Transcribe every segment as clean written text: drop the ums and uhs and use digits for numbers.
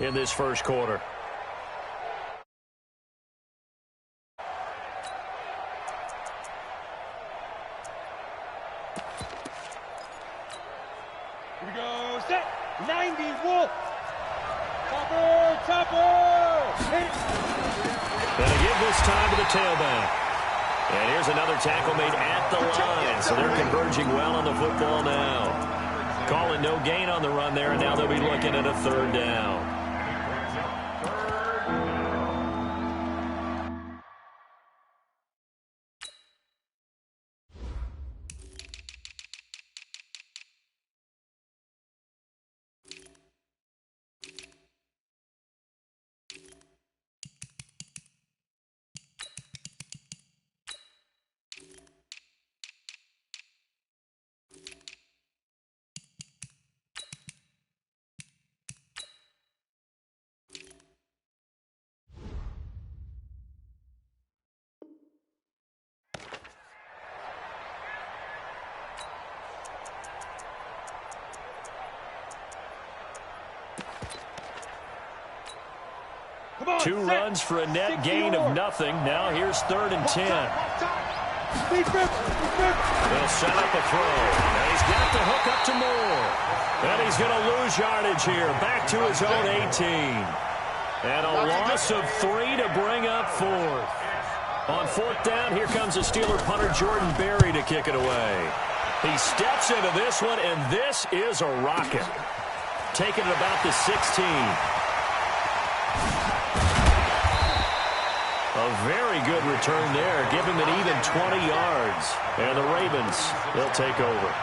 in this first quarter. Here we go. Set. 90 Wolf. Topper. Gonna give this time to the tailback. And here's another tackle made at the line. So they're converging well on the football now. Calling no gain on the run there, and now they'll be looking at a third down. Two runs for a net gain of nothing. Now here's 3rd and 10. They'll set up a throw. And he's got the hook up to Moore. And he's going to lose yardage here. Back to his own 18. And a loss of 3 to bring up 4th. On 4th down, here comes the Steeler punter Jordan Berry to kick it away. He steps into this one, and this is a rocket. Taking it about the 16. A very good return there. Give him an even 20 yards. And the Ravens, they'll take over.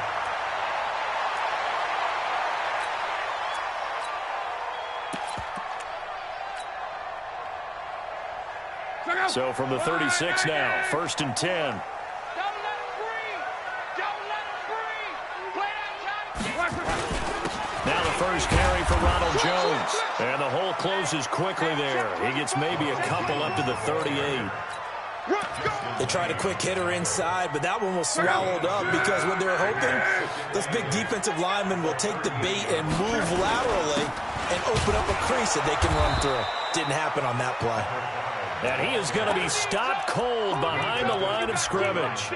So from the 36 now, 1st and 10. Now the first carry for Ronald Jones. And the hole closes quickly there. He gets maybe a couple up to the 38. They tried a quick hitter inside, but that one was swallowed up because what they're hoping, this big defensive lineman will take the bait and move laterally and open up a crease that they can run through. Didn't happen on that play. And he is going to be stopped cold behind the line of scrimmage.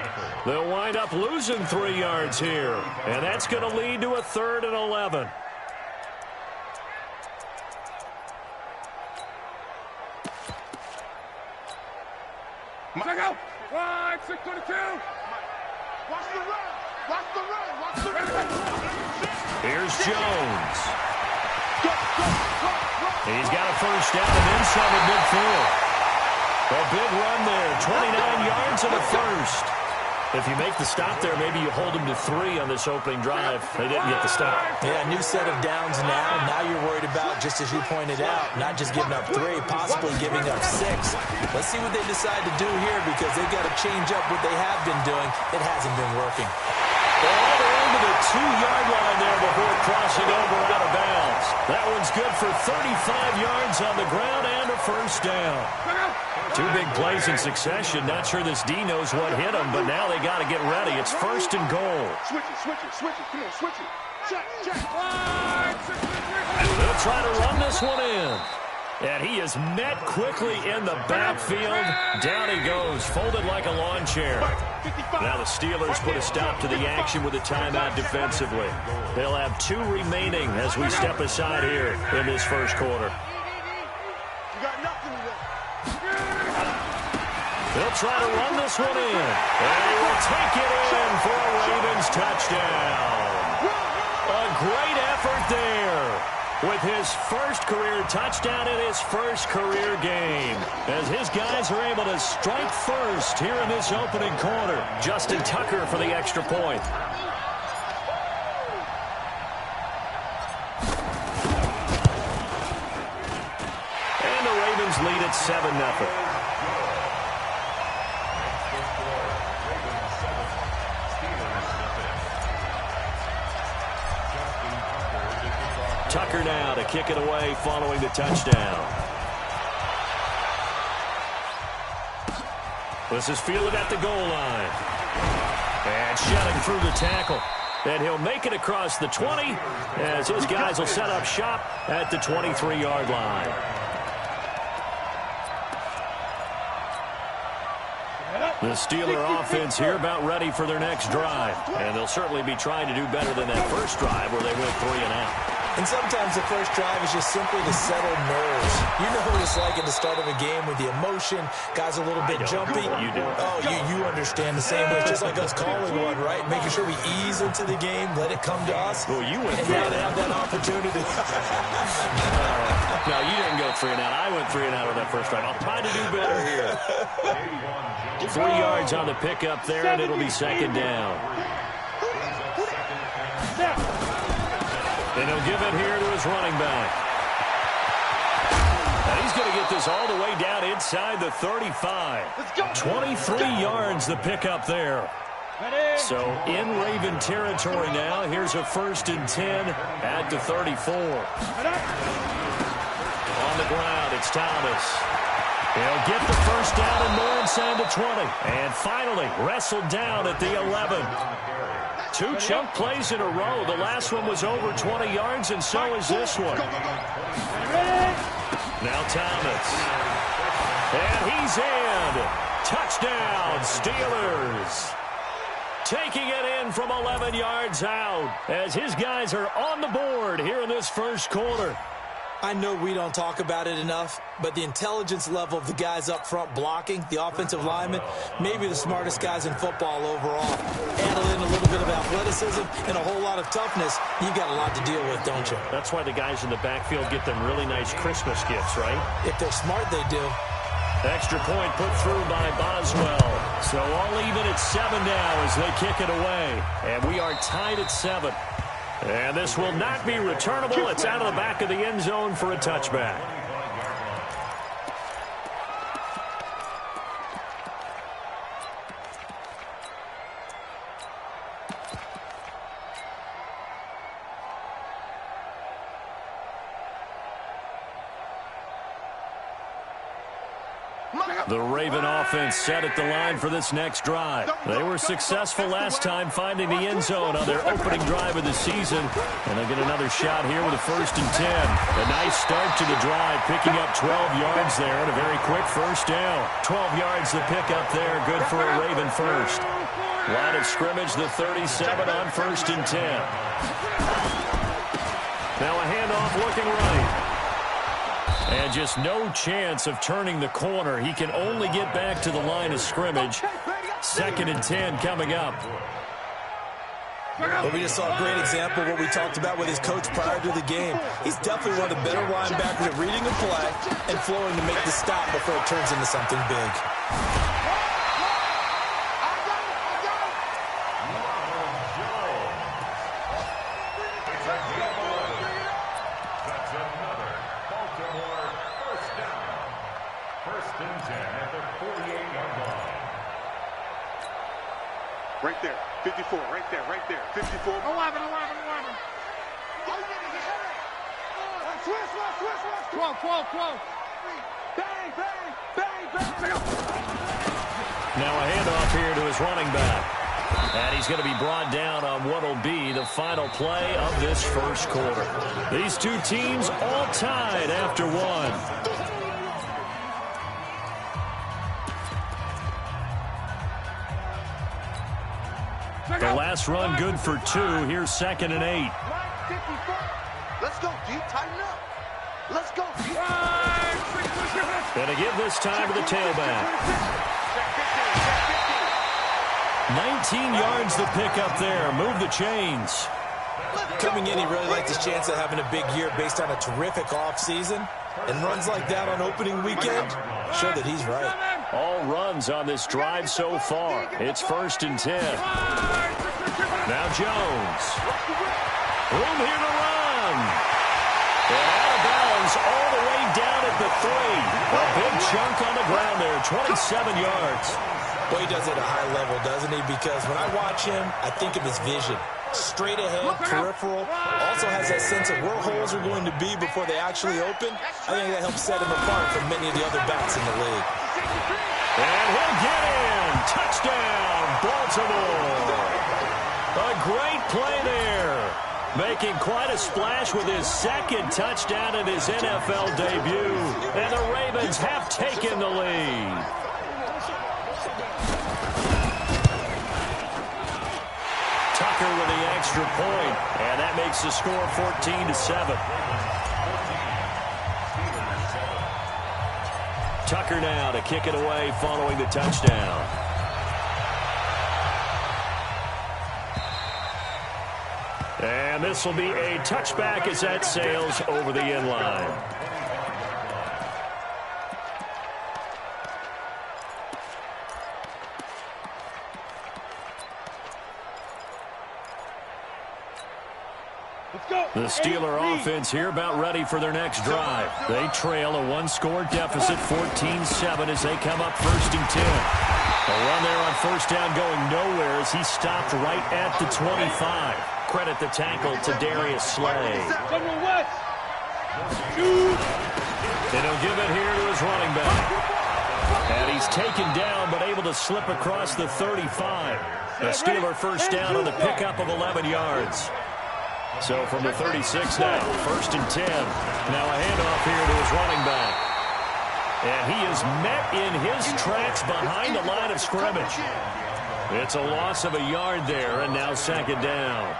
They'll wind up losing 3 yards here. And that's going to lead to a 3rd and 11. Check out. 622. Watch the run. Watch the run. Watch the run. Here's Jones. He's got a first down and then some at midfield. A big run there, 29 yards and a first. If you make the stop there, maybe you hold them to 3 on this opening drive. They didn't get the stop. Yeah, new set of downs now. Now you're worried about, just as you pointed out, not just giving up 3, possibly giving up 6. Let's see what they decide to do here because they've got to change up what they have been doing. It hasn't been working. All the way to the 2-yard line there before crossing over out of bounds. That one's good for 35 yards on the ground and a first down. 2 big plays in succession. Not sure this D knows what hit him, but now they got to get ready. It's 1st and goal. Switch it. Come on, switch it. Check. They'll try to run this one in. And he is met quickly in the backfield. Down he goes, folded like a lawn chair. Now the Steelers put a stop to the action with a timeout defensively. They'll have 2 remaining as we step aside here in this first quarter. They'll try to run this one in. And he will take it in for a Ravens touchdown. A great effort there with his first career touchdown in his first career game. As his guys are able to strike first here in this opening quarter. Justin Tucker for the extra point. And the Ravens lead at 7-0. Tucker now to kick it away following the touchdown. This is fielded at the goal line. And shedding through the tackle. And he'll make it across the 20 as his guys will set up shop at the 23-yard line. The Steeler offense here about ready for their next drive. And they'll certainly be trying to do better than that first drive where they went 3 and out. And sometimes the first drive is just simply to settle nerves. You know what it's like at the start of a game with the emotion. Guys a little bit jumpy. You do. Oh, you understand the same way. It's just like us calling one, right? Making sure we ease into the game, let it come to us. Well, you went and now to have that opportunity. No, you didn't go 3 and out. I went 3 and out on that first drive. I'll try to do better here. 3 yards on the pickup there, and it'll be second down. And he'll give it here to his running back. And he's going to get this all the way down inside the 35. 23 yards the pickup there. So in Raven territory now. Here's a 1st and 10 at the 34. On the ground, it's Thomas. He'll get the first down and more inside the 20. And finally wrestled down at the 11. 2 chunk plays in a row. The last one was over 20 yards, and so is this one. Now Thomas. And he's in. Touchdown, Steelers. Taking it in from 11 yards out as his guys are on the board here in this first quarter. I know we don't talk about it enough, but the intelligence level of the guys up front blocking, the offensive linemen, maybe the smartest guys in football overall. Add in a little bit of athleticism and a whole lot of toughness, you've got a lot to deal with, don't you? That's why the guys in the backfield get them really nice Christmas gifts, right? If they're smart, they do. Extra point put through by Boswell. So all even at 7 now as they kick it away. And we are tied at 7. And this will not be returnable. It's out of the back of the end zone for a touchback. The Raven offense set at the line for this next drive. They were successful last time finding the end zone on their opening drive of the season. And they'll get another shot here with a 1st and 10. A nice start to the drive, picking up 12 yards there and a very quick first down. 12 yards to pick up there, good for a Raven first. Line of scrimmage, the 37 on 1st and 10. Now a handoff looking right. And just no chance of turning the corner. He can only get back to the line of scrimmage. 2nd and 10 coming up. Well, we just saw a great example of what we talked about with his coach prior to the game. He's definitely one of the better linebackers at reading a play and flowing to make the stop before it turns into something big. Right there, 54, right there, 54. 11. Switch. 12. Bang. Now a handoff here to his running back. And he's going to be brought down on what will be the final play of this first quarter. These two teams all tied after 1. The last run good for 2. Here's 2nd and 8. Let's go, D. Tighten up. Let's go, D. And to give this time to the tailback. 19 yards to pick up there. Move the chains. Coming in, he really liked his chance of having a big year based on a terrific offseason. And runs like that on opening weekend show that he's right. All runs on this drive so far. It's 1st and 10. Now Jones. Room here to run. And out of bounds all the way down at the 3. A big chunk on the ground there, 27 yards. Well, he does it at a high level, doesn't he? Because when I watch him, I think of his vision. Straight ahead, peripheral. Also has that sense of where holes are going to be before they actually open. I think that helps set him apart from many of the other backs in the league. And he'll get in. Touchdown, Baltimore. A great play there. Making quite a splash with his second touchdown in his NFL debut. And the Ravens have taken the lead. Tucker with the extra point, and that makes the score 14-7. Tucker now to kick it away following the touchdown. And this will be a touchback as that sails over the end line. The Steeler offense here about ready for their next drive. They trail a one-score deficit, 14-7, as they come up 1st and 10. A run there on first down going nowhere as he stopped right at the 25. Credit the tackle to Darius Slay. And he'll give it here to his running back. And he's taken down but able to slip across the 35. The Steeler first down on the pickup of 11 yards. So from the 36 now, 1st and 10. Now a handoff here to his running back. And he is met in his tracks behind the line of scrimmage. It's a loss of a yard there, and now 2nd down.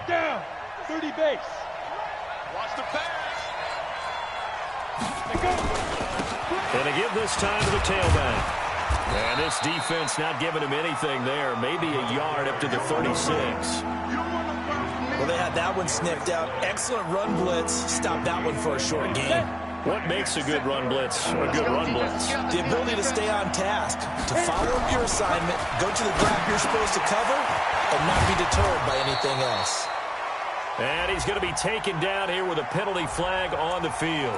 Down, 30 base. Watch the pass. And to give this time to the tailback. And this defense not giving him anything there. Maybe a yard up to the 36. Well, they had that one sniffed out. Excellent run blitz. Stopped that one for a short gain. What makes a good run blitz a good run blitz? The ability to stay on task, to follow up your assignment, go to the gap you're supposed to cover, and not be deterred by anything else. And he's going to be taken down here with a penalty flag on the field.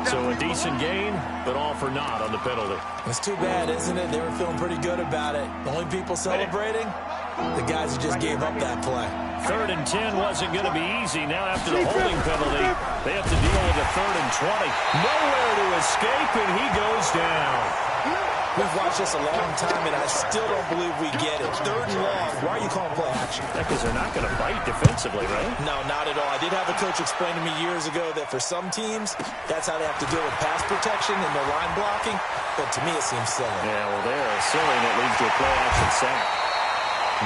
So a decent gain, but all for naught on the penalty. It's too bad, isn't it? They were feeling pretty good about it. The only people celebrating, the guys who just gave up that play. 3rd and 10 wasn't going to be easy. Now after the holding penalty, they have to deal with a 3rd and 20. Nowhere to escape, and he goes down. We've watched this a long time, and I still don't believe we get it. 3rd and long. Why are you calling play action? Because they're not going to fight defensively, right? No, not at all. I did have a coach explain to me years ago that for some teams, that's how they have to deal with pass protection and their line blocking. But to me, it seems silly. Yeah, well, they're silly, and it leads to a play action sack.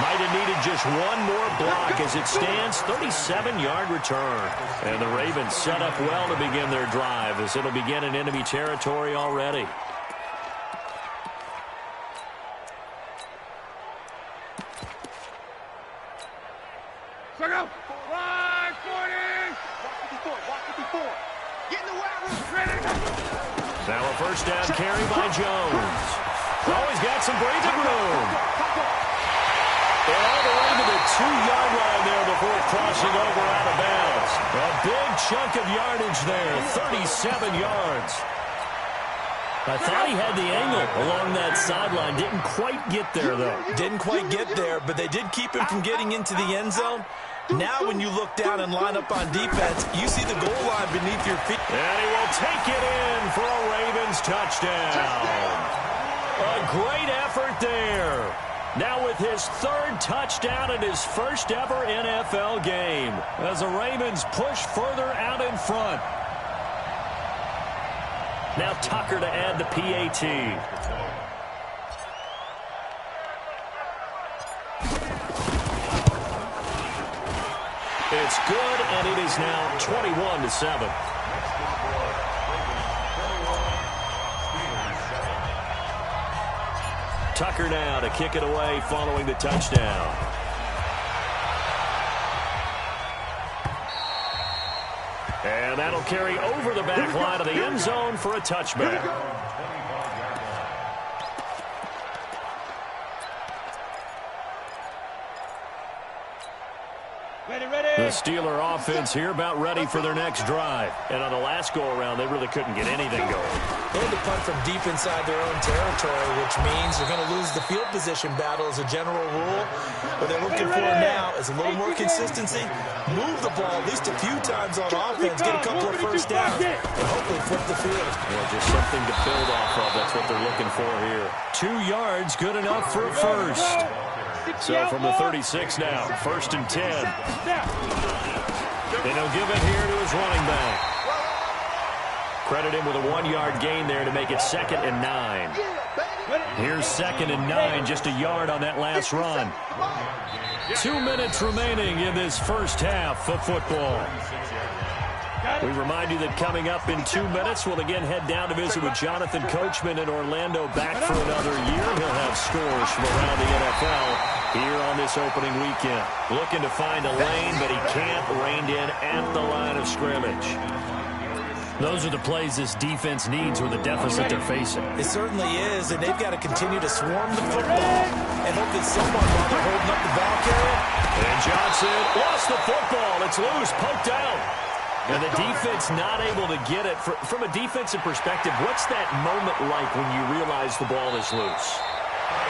Might have needed just one more block as it stands, 37-yard return. And the Ravens set up well to begin their drive as it'll begin in enemy territory already. Check out. 540. Watch 54. Get in the wide room. Now a first down carry by Jones. Oh, he's got some breathing room. And all the way to the 2-yard line there before crossing over out of bounds. A big chunk of yardage there, 37 yards. I thought he had the angle along that sideline. Didn't quite get there, though. Didn't quite get there, but they did keep him from getting into the end zone. Now when you look down and line up on defense, you see the goal line beneath your feet. And he will take it in for a Ravens touchdown. A great effort there. Now with his 3rd touchdown in his first ever NFL game, as the Ravens push further out in front. Now Tucker to add the PAT. It's good, and it is now 21-7. Tucker now to kick it away following the touchdown. And that'll carry over the back line of the end zone for a touchback. The Steeler offense here about ready for their next drive. And on the last go-around, they really couldn't get anything going. They had to punt from deep inside their own territory, which means they're going to lose the field position battle as a general rule. What they're looking for now is a little more consistency, move the ball at least a few times on offense, get a couple of first downs, and hopefully flip the field. Yeah, just something to build off of. That's what they're looking for here. 2 yards, good enough for a first. So from the 36 now, 1st and 10. And he'll give it here to his running back. Credit him with a 1-yard gain there to make it 2nd and 9. Here's 2nd and 9, just a yard on that last run. 2 minutes remaining in this first half of football. We remind you that coming up in 2 minutes, we'll again head down to visit with Jonathan Coachman in Orlando, back for another year. He'll have scores from around the NFL here on this opening weekend. Looking to find a lane, but he can't. Reined in at the line of scrimmage. Those are the plays this defense needs with the deficit they're facing. It certainly is, and they've got to continue to swarm the football and hope that someone, while they're holding up the ball carrier. And Johnson lost the football. It's loose, poked out. And the defense not able to get it. From a defensive perspective, what's that moment like when you realize the ball is loose?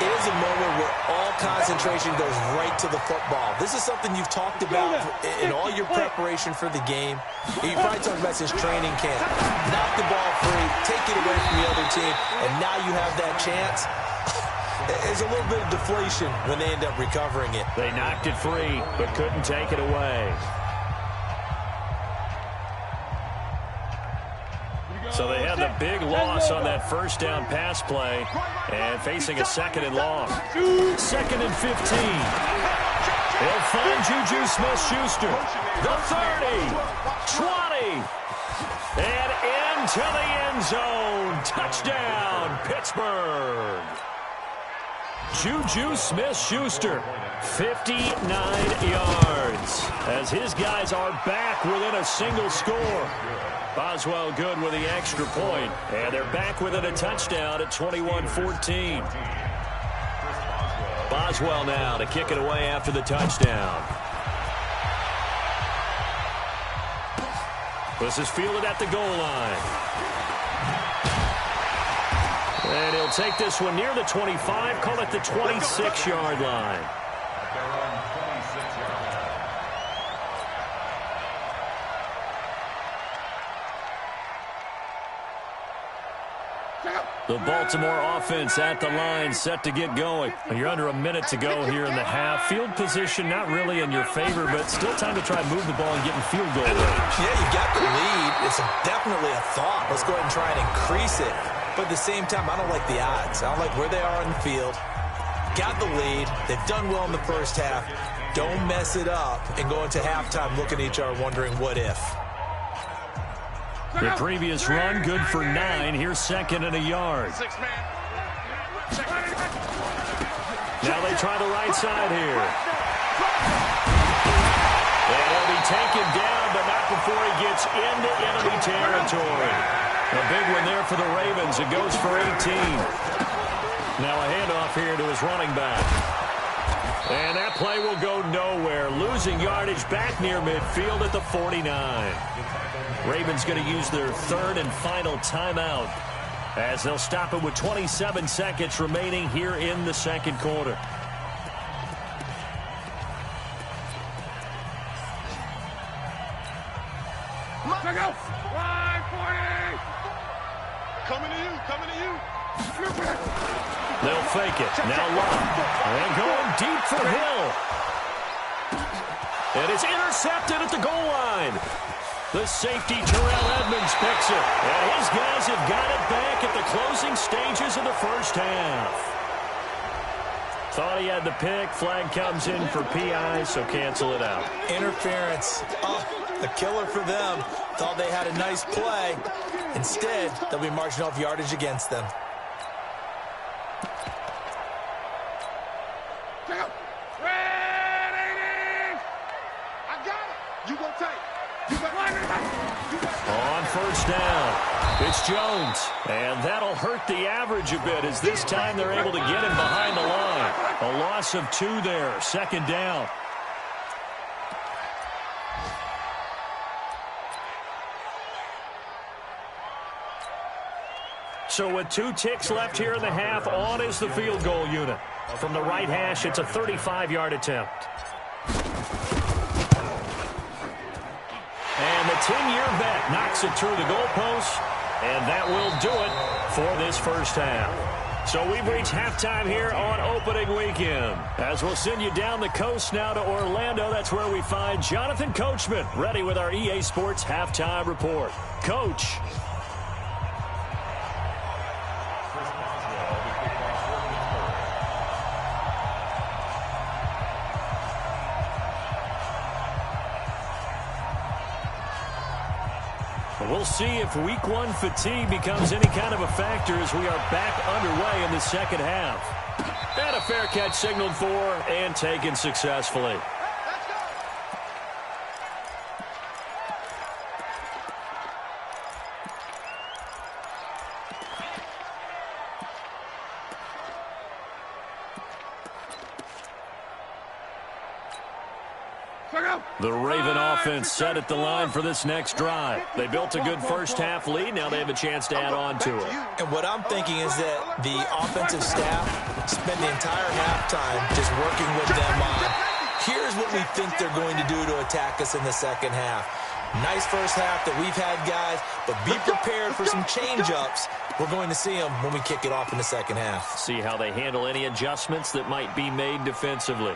It is a moment where all concentration goes right to the football. This is something you've talked about in all your preparation for the game. You probably talked about since training camp. Knock the ball free, take it away from the other team, and now you have that chance. There's a little bit of deflation when they end up recovering it. They knocked it free, but couldn't take it away. So they had the big loss on that first down pass play and facing a 2nd and long. 2nd and 15. They'll find Juju Smith-Schuster. The 30, 20, and into the end zone. Touchdown, Pittsburgh. Juju Smith-Schuster, 59 yards, as his guys are back within a single score. Boswell good with the extra point, and they're back within a touchdown at 21-14. Boswell now to kick it away after the touchdown. This is fielded at the goal line. And he'll take this one near the 25, call it the 26-yard line. The Baltimore offense at the line, set to get going. You're under a minute to go here in the half. Field position not really in your favor, but still time to try and move the ball and get in field goal range. Yeah, you got the lead. It's definitely a thought. Let's go ahead and try and increase it. But at the same time, I don't like the odds. I don't like where they are in the field. Got the lead. They've done well in the first half. Don't mess it up and go into halftime looking at each other wondering what if. The previous run, good for 9. Here's 2nd and a yard. Now they try the right side here. And he'll be taken down, but not before he gets into enemy territory. A big one there for the Ravens. It goes for 18. Now a handoff here to his running back. And that play will go nowhere. Losing yardage back near midfield at the 49. Ravens going to use their 3rd and final timeout as they'll stop it with 27 seconds remaining here in the second quarter. Let go. 140. Coming to you. Coming to you. They'll fake it. Now Love. And going deep for Hill. And it's intercepted at the goal line. The safety, Terrell Edmonds, picks it. And his guys have got it back at the closing stages of the first half. Thought he had the pick. Flag comes in for PI, so cancel it out. Interference. Oh, a killer for them. Thought they had a nice play. Instead, they'll be marching off yardage against them. On first down, it's Jones. And that'll hurt the average a bit as this time they're able to get him behind the line. A loss of 2 there, 2nd down. So with 2 ticks left here in the half, on is the field goal unit. From the right hash, it's a 35-yard attempt. And the 10-year vet knocks it through the goalpost, and that will do it for this first half. So we've reached halftime here on opening weekend. As we'll send you down the coast now to Orlando, that's where we find Jonathan Coachman, ready with our EA Sports halftime report. Coach. We'll see if week 1 fatigue becomes any kind of a factor as we are back underway in the second half. And a fair catch signaled for and taken successfully. The Raven offense set at the line for this next drive. They built a good first half lead. Now they have a chance to add on to it. And what I'm thinking is that the offensive staff spent the entire halftime just working with them on, here's what we think they're going to do to attack us in the second half. Nice first half that we've had, guys, but be prepared for some change-ups. We're going to see them when we kick it off in the second half. See how they handle any adjustments that might be made defensively.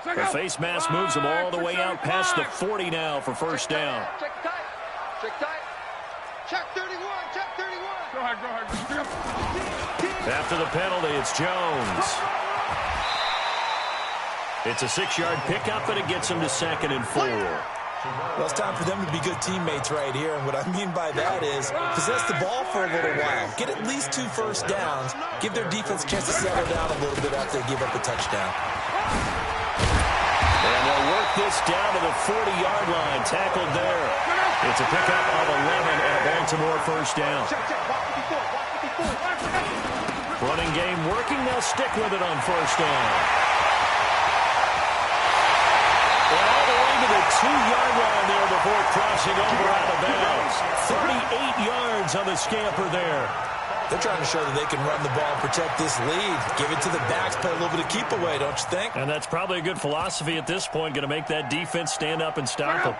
The face mask moves them all the way out past the 40 now for first down. Check tight. Check tight. Check 31. Check 31. Go ahead, go ahead. After the penalty, it's Jones. It's a 6-yard pickup, and it gets them to 2nd and 4. Well, it's time for them to be good teammates right here. And what I mean by that is possess the ball for a little while. Get at least 2 first downs. Give their defense a chance to settle down a little bit after they give up a touchdown. And they'll work this down to the 40-yard line. Tackled there. It's a pickup of 11 and a Baltimore first down. Running game working. They'll stick with it on first down. And all the way to the 2-yard line there before crossing over out of bounds. 38 yards on the scamper there. They're trying to show that they can run the ball and protect this lead. Give it to the backs, play a little bit of keep away, don't you think? And that's probably a good philosophy at this point, going to make that defense stand up and stop them.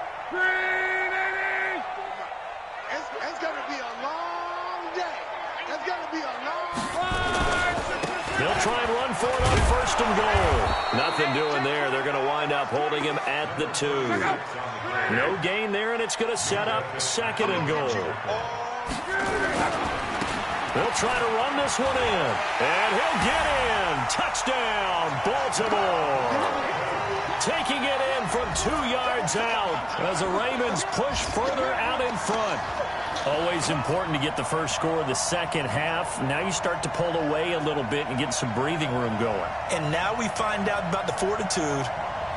It's going to be a long day. It's going to be a long They'll try and run for it on first and goal. Nothing doing there. They're going to wind up holding him at the 2. No gain there, and it's going to set up 2nd and goal. They'll try to run this one in. And he'll get in. Touchdown, Baltimore. Taking it in from 2 yards out as the Ravens push further out in front. Always important to get the first score of the second half. Now you start to pull away a little bit and get some breathing room going. And now we find out about the fortitude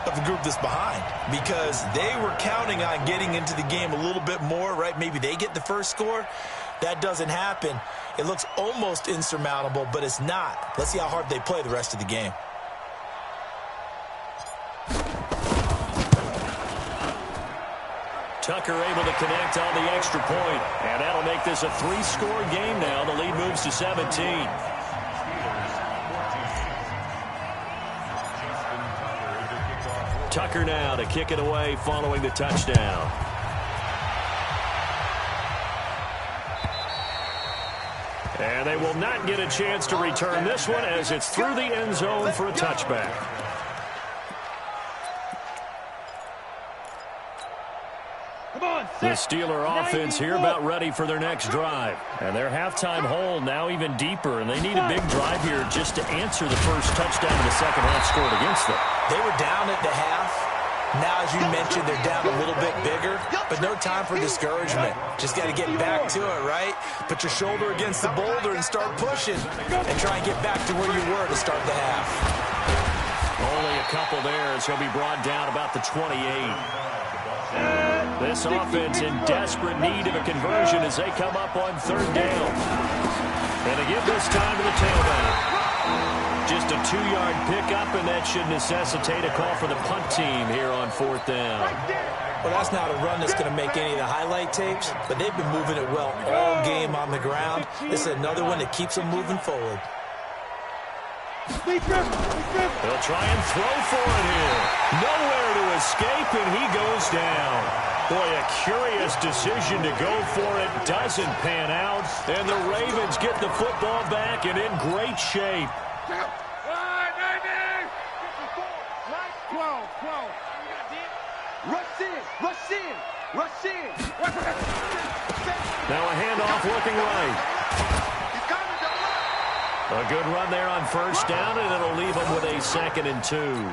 of the group that's behind, because they were counting on getting into the game a little bit more, right? Maybe they get the first score. That doesn't happen. It looks almost insurmountable, but it's not. Let's see how hard they play the rest of the game. Tucker able to connect on the extra point, and that'll make this a 3-score game now. The lead moves to 17. Tucker now to kick it away following the touchdown. And they will not get a chance to return this one as it's through the end zone for a touchback. The Steeler offense here about ready for their next drive. And their halftime hole now even deeper, and they need a big drive here just to answer the first touchdown of the second half scored against them. They were down at the half. Now, as you mentioned, they're down a little bit bigger, but no time for discouragement. Just got to get back to it, right? Put your shoulder against the boulder and start pushing, and try and get back to where you were to start the half. Only a couple there as he'll be brought down about the 28. This offense in desperate need of a conversion as they come up on third down. And they give this time to the tailback. Just a 2-yard pickup, and that should necessitate a call for the punt team here on 4th down. Well, that's not a run that's going to make any of the highlight tapes, but they've been moving it well all game on the ground. This is another one that keeps them moving forward. They'll try and throw for it here. Nowhere to escape, and he goes down. Boy, a curious decision to go for it. Doesn't pan out, and the Ravens get the football back and in great shape. 12. Rush in. Now a handoff looking right. A good run there on 1st down, and it'll leave them with a 2nd and 2.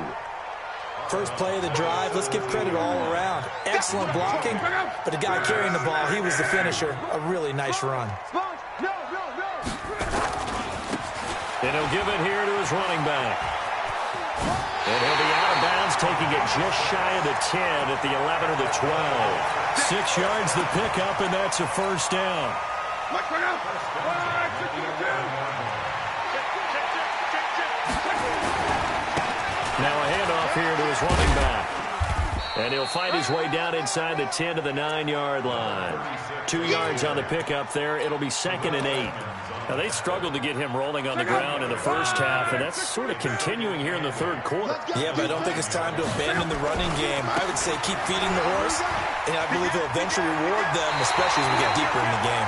First play of the drive, let's give credit all around. Excellent blocking, but the guy carrying the ball, he was the finisher. A really nice run. And he'll give it here to his running back. And he'll be out of bounds, taking it just shy of the 10 at the 11 or the 12. 6 yards the pickup, and that's a 1st down. Now a handoff here to his running back. And he'll fight his way down inside the 10 to the 9-yard line. 2 yards on the pickup there. It'll be 2nd and 8. Now, they struggled to get him rolling on the ground in the first half, and that's sort of continuing here in the 3rd quarter. Yeah, but I don't think it's time to abandon the running game. I would say keep feeding the horse, and I believe he'll eventually reward them, especially as we get deeper in the game.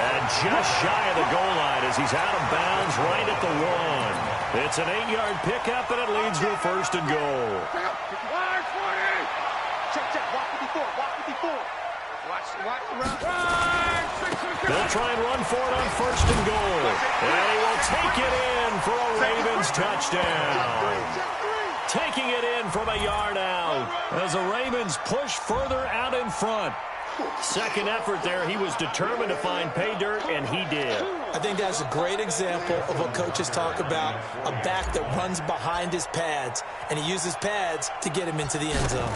And just shy of the goal line as he's out of bounds right at the 1. It's an 8-yard pickup, and it leads to a 1st and goal. They'll try and run for it on 1st and goal. And he will take it in for a Ravens touchdown. Taking it in from a yard out as the Ravens push further out in front. 2nd effort there. He was determined to find pay dirt, and he did. I think that's a great example of what coaches talk about, a back that runs behind his pads, and he uses pads to get him into the end zone.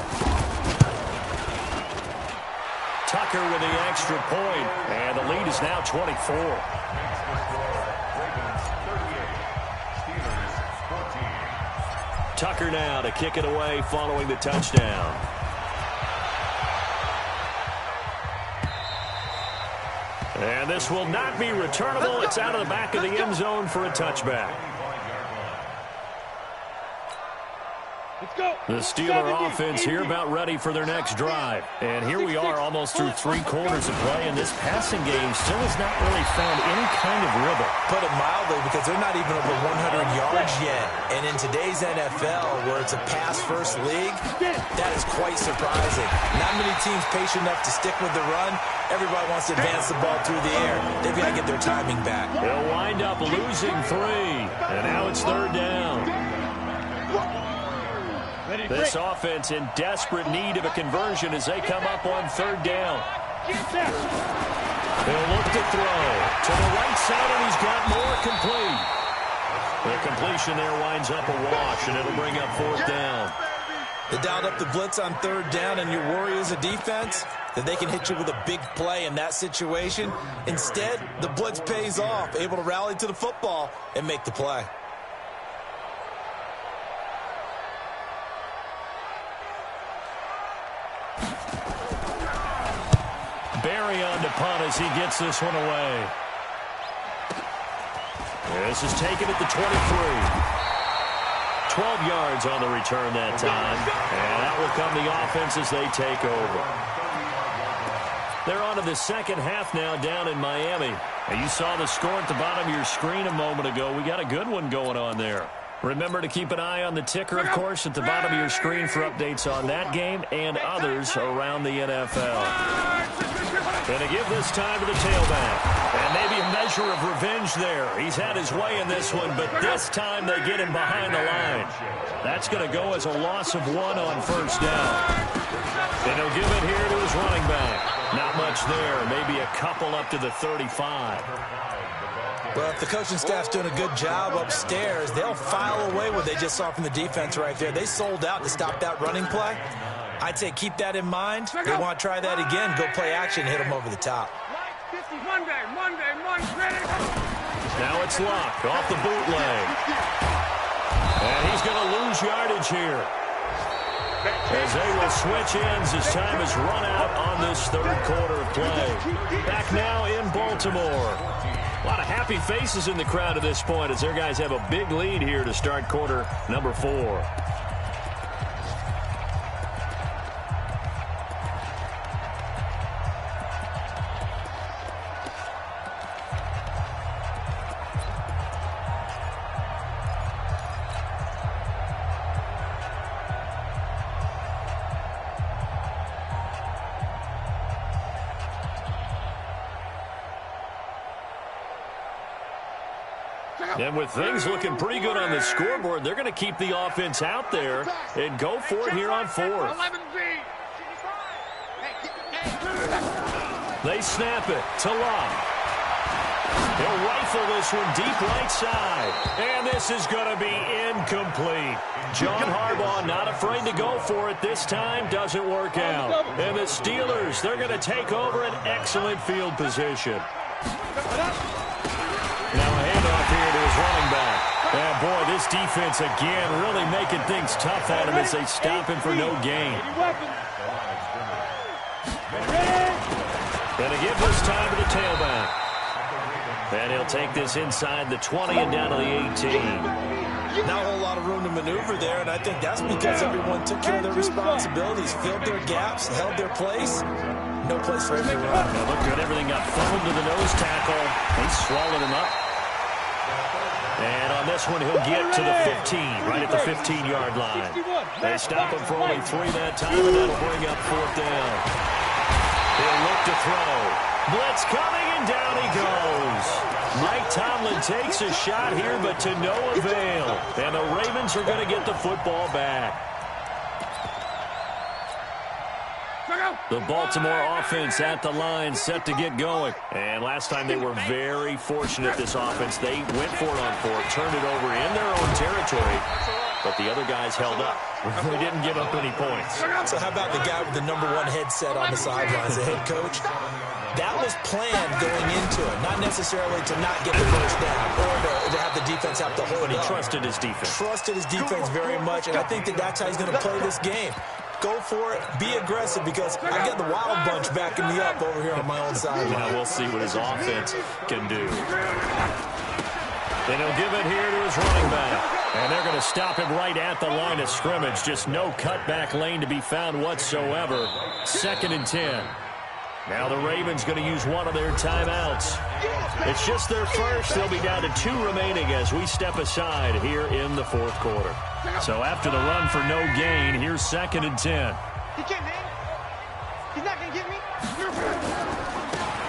Tucker with the extra point, and the lead is now 24. Tucker now to kick it away following the touchdown. And this will not be returnable. It's out of the back of the end zone for a touchback. The Steeler offense here about ready for their next drive. And here we are almost through 3 quarters of play, and this passing game still has not really found any kind of rhythm. Put it mildly, because they're not even over 100 yards yet. And in today's NFL, where it's a pass-first league, that is quite surprising. Not many teams patient enough to stick with the run. Everybody wants to advance the ball through the air. They've got to get their timing back. They'll wind up losing 3, and now it's 3rd down. This offense in desperate need of a conversion as they come up on 3rd down. He'll look to throw to the right side, and he's got more complete. The completion there winds up a wash, and it'll bring up 4th down. They dialed up the blitz on 3rd down, and your worry as a defense that they can hit you with a big play in that situation. Instead, the blitz pays off, able to rally to the football and make the play. Barry on to punt as he gets this one away. This is taken at the 23. 12 yards on the return that time. And that will come the offense as they take over. They're on to the 2nd half now down in Miami. And you saw the score at the bottom of your screen a moment ago. We got a good one going on there. Remember to keep an eye on the ticker, of course, at the bottom of your screen for updates on that game and others around the NFL. And to give this time to the tailback. And maybe a measure of revenge there. He's had his way in this one, but this time they get him behind the line. That's going to go as a loss of 1 on 1st down. And he'll give it here to his running back. Not much there. Maybe a couple up to the 35. Well, if the coaching staff's doing a good job upstairs, they'll file away what they just saw from the defense right there. They sold out to stop that running play. I'd say keep that in mind. They want to try that again. Go play action, hit them over the top. Now it's Luck off the bootleg. And he's going to lose yardage here, as they will switch ends as time has run out on this third quarter of play. Back now in Baltimore. A lot of happy faces in the crowd at this point as their guys have a big lead here to start quarter number 4. And with things looking pretty good on the scoreboard, they're going to keep the offense out there and go for it here on 4th. They snap it to Luck. He'll rifle this one deep right side. And this is going to be incomplete. John Harbaugh not afraid to go for it this time. Doesn't work out. And the Steelers, they're going to take over an excellent field position. Now a handoff here to his running back. And boy, this defense again really making things tough on him as they stop him for no gain. Going to give this time to the tailback. And he'll take this inside the 20 and down to the 18. Not a whole lot of room to maneuver there, and I think that's because everyone took care of their responsibilities, filled their gaps, held their place. No place for him to run. Now look good. Everything got funneled to the nose tackle. They swallowed him up. And on this one, he'll get to the 15, right at the 15-yard line. They stop him for only 3 that time, and that'll bring up 4th down. He'll look to throw. Blitz coming, and down he goes. Mike Tomlin takes a shot here, but to no avail. And the Ravens are going to get the football back. The Baltimore offense at the line, set to get going. And last time they were very fortunate, this offense. They went for it on 4th, turned it over in their own territory, but the other guys held up. They didn't give up any points. So how about the guy with the number 1 headset on the sidelines, the head coach? That was planned going into it, not necessarily to not get the first down or to have the defense have to hold it. But he trusted his defense. Trusted his defense very much, and I think that's how he's going to play this game. Go for it. Be aggressive, because I got the Wild Bunch backing me up over here on my own side. Now we'll see what his offense can do. And he'll give it here to his running back. And they're going to stop him right at the line of scrimmage. Just no cutback lane to be found whatsoever. 2nd and 10. Now the Ravens going to use one of their timeouts. It's just their first. They'll be down to 2 remaining as we step aside here in the 4th quarter. So after the run for no gain, here's 2nd and 10. He can't hang. He's not going to get me.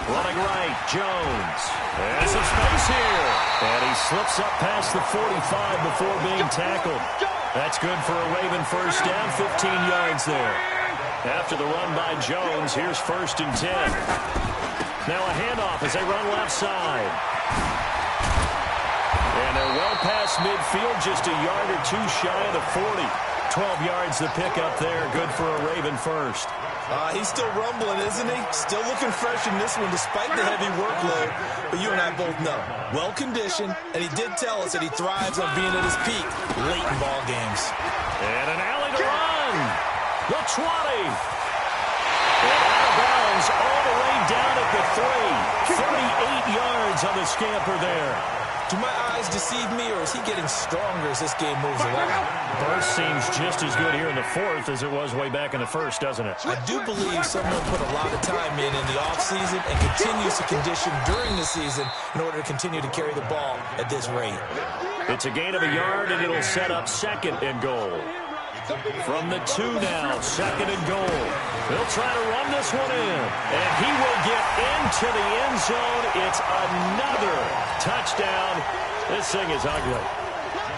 Running right, Jones. There's some space here. And he slips up past the 45 before being tackled. That's good for a Raven first down, 15 yards there. After the run by Jones, here's 1st and 10. Now a handoff as they run left side. And they're well past midfield, just a yard or 2 shy of the 40. 12 yards the pickup there, good for a Raven first. He's still rumbling, isn't he? Still looking fresh in this one despite the heavy workload. But you and I both know, well-conditioned, and he did tell us that he thrives on being at his peak late in ball games. And an alley to run. The 20. And out of bounds all the way down at the 3. 38 yards on the scamper there. Do my eyes deceive me, or is he getting stronger as this game moves along? Burst seems just as good here in the 4th as it was way back in the 1st, doesn't it? I do believe someone put a lot of time in the offseason and continues to condition during the season in order to continue to carry the ball at this rate. It's a gain of a yard, and it'll set up 2nd and goal. From the 2 now, 2nd and goal. He'll try to run this one in, and he will get into the end zone. It's another touchdown. This thing is ugly.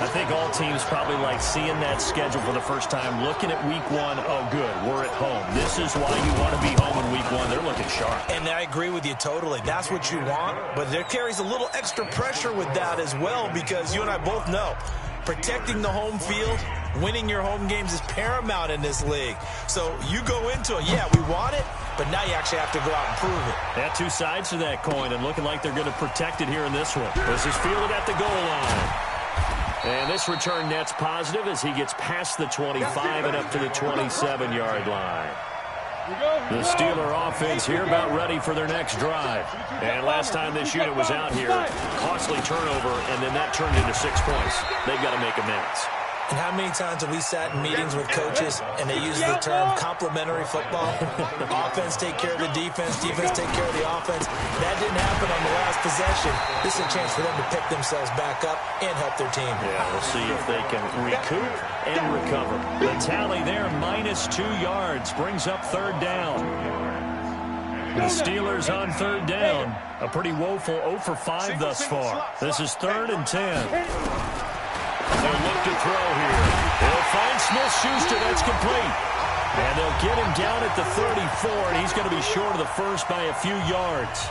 I think all teams probably like seeing that schedule for the first time, looking at week 1. Oh, good, we're at home. This is why you want to be home in week 1. They're looking sharp. And I agree with you totally. That's what you want, but there carries a little extra pressure with that as well, because you and I both know protecting the home field Winning your home games is paramount in this league. So you go into it, yeah, we want it, but now you actually have to go out and prove it. Yeah, two sides to that coin, and looking like they're going to protect it here in this one. This is fielded at the goal line. And this return net's positive as he gets past the 25 and up to the 27-yard line. The Steeler offense here about ready for their next drive. And last time this unit was out here, costly turnover, and then that turned into 6 points. They've got to make amends. And how many times have we sat in meetings with coaches and they use the term complementary football? Offense take care of the defense, defense take care of the offense. That didn't happen on the last possession. This is a chance for them to pick themselves back up and help their team. Yeah, we'll see if they can recoup and recover. The tally there, -2 yards, brings up third down. The Steelers on third down. A pretty woeful 0 for 5 thus far. This is 3rd and 10. They'll look to throw here. They'll find Smith-Schuster. That's complete. And they'll get him down at the 34, and he's going to be short of the first by a few yards.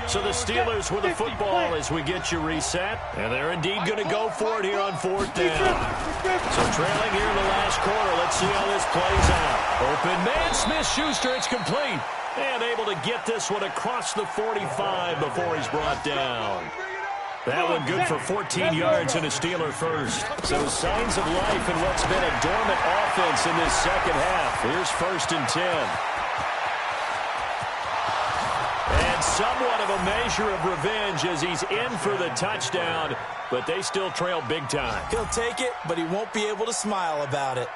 So the Steelers with the football as we get you reset. And they're indeed going to go for it here on 4th down. So trailing here in the last quarter. Let's see how this plays out. Open man, Smith-Schuster. It's complete. And able to get this one across the 45 before he's brought down. That one good for 14 yards and a Steeler first. So signs of life in what's been a dormant offense in this second half. Here's 1st and 10. And somewhat of a measure of revenge as he's in for the touchdown, but they still trail big time. He'll take it, but he won't be able to smile about it.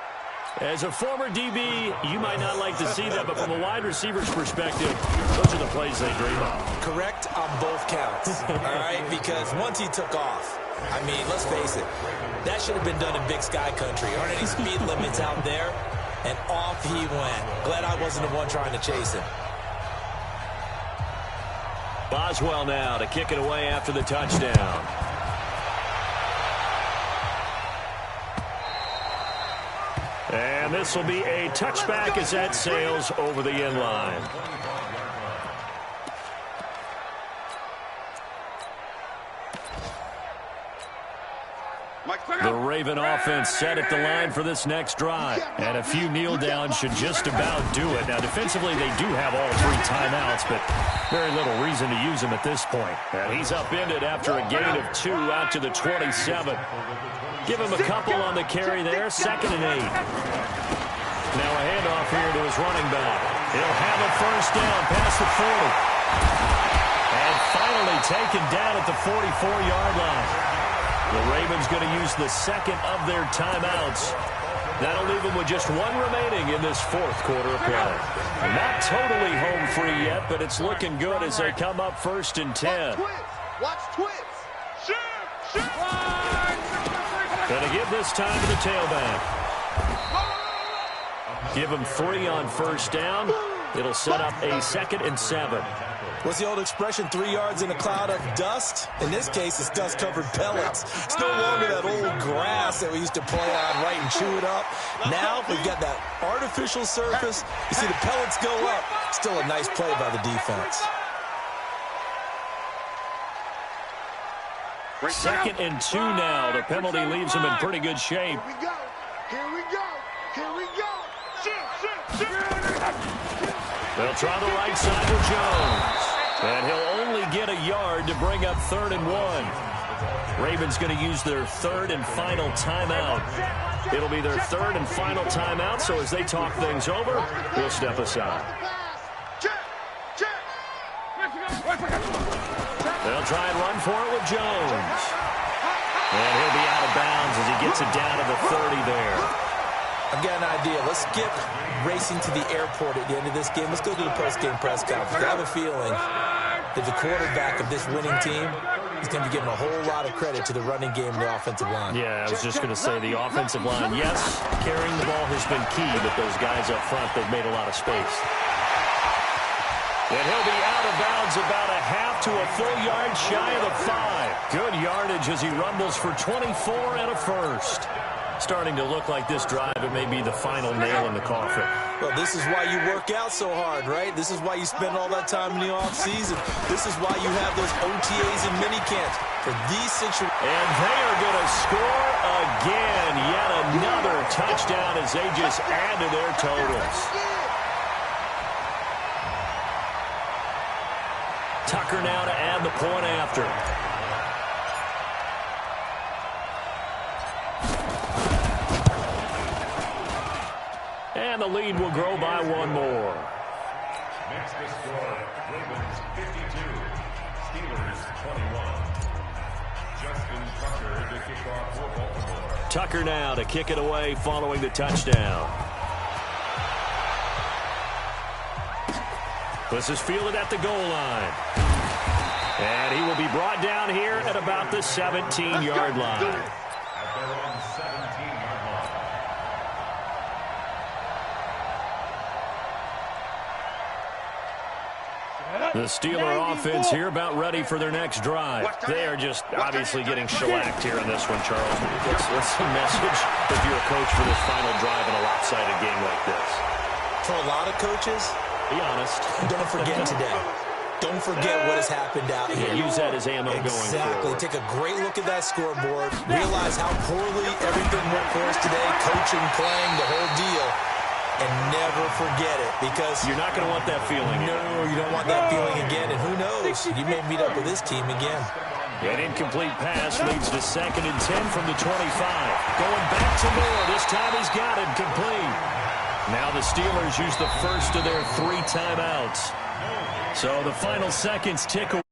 As a former DB, you might not like to see that, but from a wide receiver's perspective, those are the plays they dream of. Correct on both counts, all right? Because once he took off, I mean, let's face it, that should have been done in Big Sky country. Aren't any speed limits out there? And off he went. Glad I wasn't the one trying to chase him. Boswell now to kick it away after the touchdown. And this will be a touchback as that sails over the end line. The Raven offense set at the line for this next drive. And a few kneel downs should just about do it. Now, defensively, they do have all 3 timeouts, but very little reason to use them at this point. And he's upended after a gain of 2 out to the 27. Give him a couple on the carry there, 2nd and 8. Now a handoff here to his running back. He'll have a first down past the 40. And finally taken down at the 44-yard line. The Ravens going to use the 2nd of their timeouts. That'll leave them with just 1 remaining in this 4th quarter of play. Not totally home free yet, but it's looking good as they come up 1st and 10. Watch twits. Shoot. Going to give this time to the tailback. Give him 3 on first down. It'll set up a 2nd and 7. What's the old expression, 3 yards in a cloud of dust? In this case, it's dust-covered pellets. It's no longer that old grass that we used to play on, right, and chew it up. Now we've got that artificial surface. You see the pellets go up. Still a nice play by the defense. 2nd and 2 now. The penalty leaves him in pretty good shape. Here we go. They'll try the right side with Jones. And he'll only get a yard to bring up 3rd and 1. Ravens going to use their 3rd and final timeout. It'll be their 3rd and final timeout, so as they talk things over, we'll step aside. They'll try and run for it with Jones. And he'll be out of bounds as he gets it down to the 30 there. I've got an idea. Let's skip racing to the airport at the end of this game. Let's go to the post-game press conference. I have a feeling that the quarterback of this winning team is going to be giving a whole lot of credit to the running game and the offensive line. Yeah, I was just going to say the offensive line, yes, carrying the ball has been key, but those guys up front, they've made a lot of space. And he'll be out of bounds about a half to a full yard shy of the 5. Good yardage as he rumbles for 24 and a first. Starting to look like this drive, it may be the final nail in the coffin. Well, this is why you work out so hard, right? This is why you spend all that time in the offseason. This is why you have those OTAs and minicamps for these situations. And they are going to score again. Yet another touchdown as they just add to their totals. Tucker now to add the point after. And the lead will grow by one more. Next to score, Ravens 52, Steelers 21. Justin Tucker to kick off for Baltimore. Tucker now to kick it away following the touchdown. This is fielded at the goal line. And he will be brought down here at about the 17-yard line. At their own 17-yard line. The Steeler offense here about ready for their next drive. They are just obviously getting shellacked here in this one, Charles. What's the message if you're a coach for this final drive in a lopsided game like this? For a lot of coaches, be honest. Don't forget today. Don't forget what has happened out here. Use that as ammo going forward. Exactly. Take a great look at that scoreboard. Realize how poorly everything went for us today. Coaching, playing, the whole deal. And never forget it, because you're not going to want that feeling. No, you don't want that feeling again. And who knows? You may meet up with this team again. An incomplete pass leads to 2nd and 10 from the 25. Going back to Moore. This time he's got it complete. Now the Steelers use the first of their 3 timeouts. So the final seconds tick away.